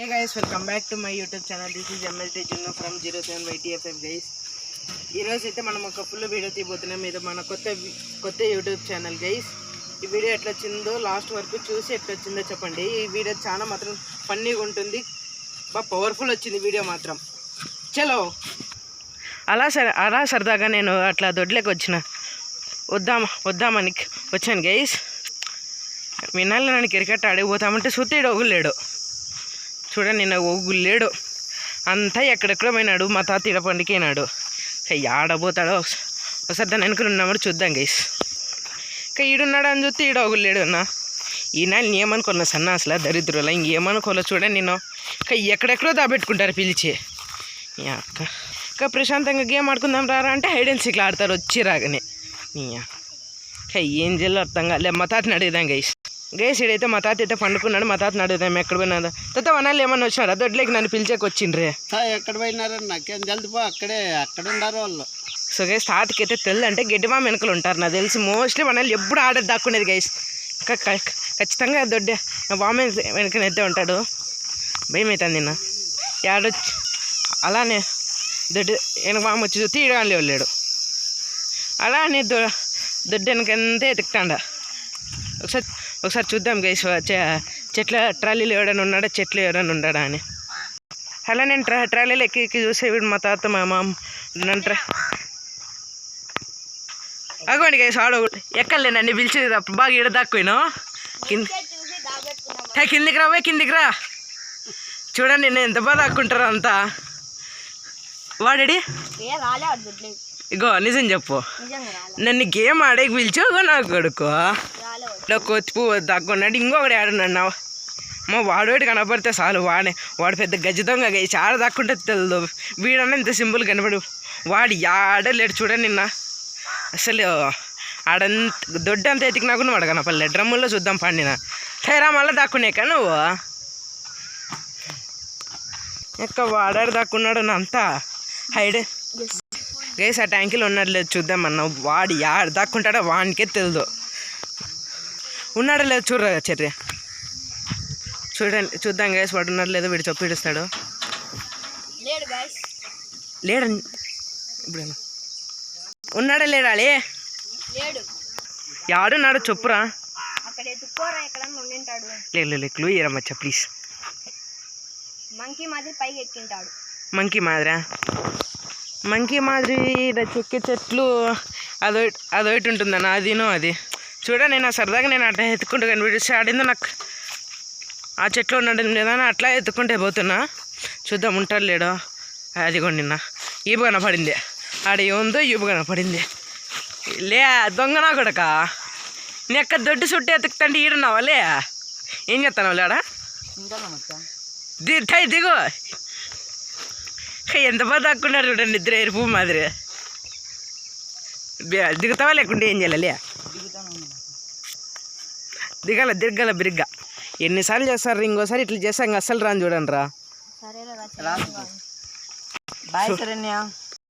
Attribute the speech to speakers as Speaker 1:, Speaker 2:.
Speaker 1: Hey guys, welcome back to my YouTube channel. This is MSD Junno from 07YTFF guys. ఈ రోజు అయితే మనం ఒక ఫుల్ వీడియో తీయబోతున్నాం. ఇది మన కొత్త యూట్యూబ్ ఛానల్ గైస్. ఈ వీడియో ఎట్లా వచ్చిందో లాస్ట్ వరకు చూసి ఎట్లా వచ్చిందో చెప్పండి. ఈ వీడియో చాలా మాత్రం ఫన్నీగా ఉంటుంది, బాగా పవర్ఫుల్ వచ్చింది వీడియో మాత్రం. చలో అలా సరదాగా నేను అట్లా దొడ్లోకి వద్దామని వచ్చాను గైస్. వినాలి నన్ను క్రికెట్ ఆడిపోతామంటే సుత్తీడు ఒగులేడు చూడండి, నిన్న ఒగులేడు అంతా ఎక్కడెక్కడో పోయినాడు. మా తాత ఈడ పండుకైనాడు. ఆడబోతాడో ఒకసారి దాన్ని వెనుకలు ఉన్నామని చూద్దాం గైస్. ఇంకా ఈడున్నాడు అని చూస్తే ఈడ ఒగులేడు అన్న. ఈనాడు ఏమనుకోలే సన్నాసులా దరిద్రులా ఇంకేమనుకోలే చూడండి. నేను ఇంకా ఎక్కడెక్కడో దాబెట్టుకుంటారు పిలిచి. అక్క ఇంకా ప్రశాంతంగా గేమ్ ఆడుకుందాం రారా అంటే హైడ్ అండ్ సీక్లు ఆడతారు వచ్చి రాగానే. ఇంకా ఏం చేయాలో అర్థం కాలే. మా తాతని అడుగుదాం గైస్. ఇడైతే మా తాత అయితే పండుకున్నాడు. మా తాతని అడుగుదాం ఎక్కడ పోయినా. తాత వనాలు ఏమన్నా వచ్చినారా దొడ్లోకి నన్ను పిలిచేకి వచ్చిండ్రే?
Speaker 2: ఎక్కడ పోయినారని నాకేం తెలుసు, అక్కడ ఉండారు వాళ్ళు.
Speaker 1: సో గైస్ తాతకి అయితే తెలియదు అంటే గడ్డిమామ వెనుకలు ఉంటారు నాకు తెలిసి. మోస్ట్లీ వనాలు ఎప్పుడు ఆడేది దాక్కునేది గైస్. ఇంకా ఖచ్చితంగా దొడ్డ వామ వెనుకనైతే ఉంటాడు. భయం అవుతుంది నిన్న ఆడొచ్చి అలానే దొడ్డు వెనక వామ వచ్చి చూస్తే ఈడగానే వెళ్ళాడు. అలానే దొడ్డు వెనకంతా ఎతుకుతాండ. ఒకసారి చూద్దాం గైస్. చెట్ల ట్రాలీలు ఎవడైనా ఉన్నాడా, చెట్లు ఎవడైనా ఉన్నాడా అని. అలా నేను ట్రాలీలు ఎక్కి చూసే వీడు మా తాత మా మామ నన్ను అగోండి గైస్. ఎక్కలే నన్ను పిలిచి బాగా ఈడ దాక్కుపోయినా కిందికి రావే, కిందికి రా. చూడండి నేను ఎంత బాగా దాక్కుంటారో అంతా. వాడేడి ఇగో నిజం చెప్పు, నన్ను గేమ్ ఆడేకి పిలిచు నా కొడుకు కొత్తిపూ దాక్కున్నాడు. ఇంకొకటి ఆడున్నాడు మా వాడోటి కనపడితే చాలు. వాడు పెద్ద గజ్జి దొంగ గైసి ఆడ దాక్కుంటే తెలియదు. వీడన్నా ఇంత సింపుల్ కనపడు. వాడు ఆడలేడు చూడండి నిన్న అసలు. ఆడంత దొడ్డంతా ఎతికినాకుని వాడు కనపడలే. డ్రమ్ముల్లో చూద్దాం పండిన తైరా మళ్ళీ దాక్కునేక నువ్వు ఎక్క వాడాడు దాక్కున్నాడు అంతా హైడ్ గైస్. ఆ ట్యాంకీలో ఉన్నాడు లేదు చూద్దాం అన్న. వాడు ఆడు దాక్కుంటాడో వానికే తెలియదు. ఉన్నాడో లేదు చూడరా చర్య చూడండి. చూద్దాం గైస్ వాడు ఉన్నాడు లేదో. వీడు చెప్పు ఇడుస్తాడు లేడని ఇప్పుడు ఉన్నాడా లేడాలి యాడున్నాడు చెప్పురా. లేదు క్లూ ఇరమ్మచ్చా ప్లీజ్. మంకీ మాదిరా? మంకీ మాదిరి చెక్కే చెట్లు అదొకటి ఉంటుందన్న. అదినో అది చూడ. నేను సరదాగా నేను అట్లా ఎత్తుకుంటూ కనిపిస్తే ఆడిందో నాకు ఆ చెట్లు ఉన్నాడు లేదా అట్లా ఎత్తుకుంటే పోతున్నా. చూద్దాం ఉంటాడు లేడో. అదిగోండి నిన్న ఈపు కనపడింది. ఆడ ఏముందో ఈపు కనపడింది. లే దొంగనా కొడక, నీ అక్క దొడ్డు చుట్టూ ఎత్తుకుతంటే ఈడున్నావా లే? ఏం చేస్తాను లేడా? దిగు. ఎంత బాగా దాక్కున్నారు చూడండి నిద్ర ఎరుపు మాదిరి. దిగుతావా లేకుంటే ఏం చేయాలి? దిగల బిరిగ్గా. ఎన్నిసార్లు చేస్తారు? ఇంకోసారి ఇట్లా చేస్తా ఇంకా అస్సలు రాని చూడండి రా.
Speaker 2: బాయ్ శరణ్య.